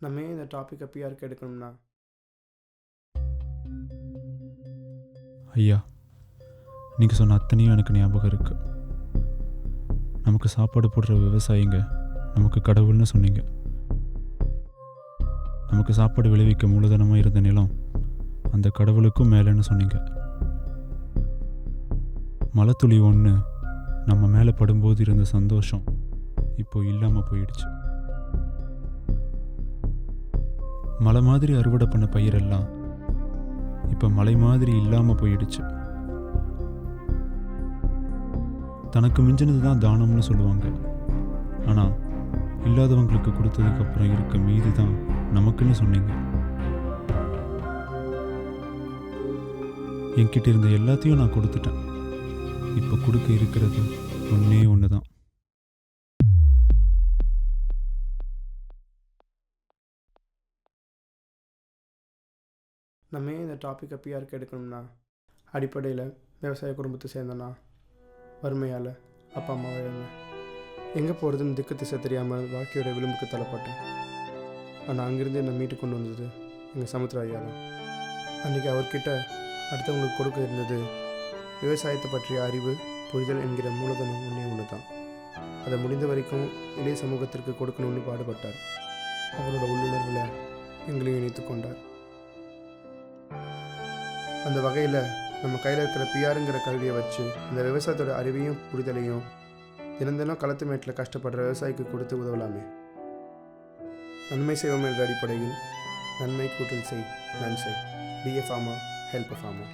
நம்ம ஏன் இந்த டாப்பிக்கை பிஆருக்கு எடுக்கணும்னா, ஐயா, நீங்கள் சொன்ன அத்தனையும் எனக்கு ஞாபகம் இருக்குது. நமக்கு சாப்பாடு போடுற விவசாயிங்க நமக்கு கடவுள்னு சொன்னீங்க. நமக்கு சாப்பாடு விளைவிக்க மூலதனமாக இருந்த நிலம் அந்த கடவுளுக்கும் மேலேன்னு சொன்னீங்க. மலைத்துளி ஒன்று நம்ம மேலே படும்போது இருந்த சந்தோஷம் இப்போ இல்லாமல் போயிடுச்சு. மலை மாதிரி அறுவடை பண்ண பயிரெல்லாம் இப்போ மலை மாதிரி இல்லாமல் போயிடுச்சு. தனக்கு மிஞ்சினது தான் தானம்னு சொல்லுவாங்க. ஆனால் இல்லாதவங்களுக்கு கொடுத்ததுக்கப்புறம் இருக்க மீதி தான் நமக்குன்னு சொன்னீங்க. என்கிட்ட இருந்த எல்லாத்தையும் நான் கொடுத்துட்டேன். இப்போ கொடுக்க இருக்கிறது ஒன்றே ஒன்று தான். நம்ம ஏன் இந்த டாப்பிக்கை பிஆருக்கு எடுக்கணும்னா, அடிப்படையில் விவசாய குடும்பத்தை சேர்ந்தனா, வறுமையால் அப்பா அம்மாவை இழந்தேன். எங்கே போகிறதுன்னு திக்கு திசை தெரியாமல் வாழ்க்கையோட விளிம்புக்கு தள்ளப்பட்டேன். ஆனால் அங்கேருந்து என்னை மீட்டு கொண்டு வந்தது எங்கள் சமுத்திர ஐயா தான். அன்றைக்கி அவர்கிட்ட அடுத்தவங்களுக்கு கொடுக்க இருந்தது விவசாயத்தை பற்றிய அறிவு, புரிதல் என்கிற மூலதனம் ஒன்று தான். அதை முடிந்த வரைக்கும் இளைய சமூகத்திற்கு கொடுக்கணும்னு பாடுபட்டார். அவரோட உள்ளுணர்வில் எங்களையும் இணைத்து கொண்டார். அந்த வகையில் நம்ம கையில் இருக்கிற பிஆருங்கிற கல்வியை வச்சு இந்த விவசாயத்தோட அறிவையும் புரிதலையும் தினம் களத்து மேட்டில் கஷ்டப்படுற விவசாயிக்கு கொடுத்து உதவலாமே. நன்மை செய்வோம் என்ற அடிப்படையில் நன்மை கூட்டல் செய் நன்செய். Be a farmer, help a farmer.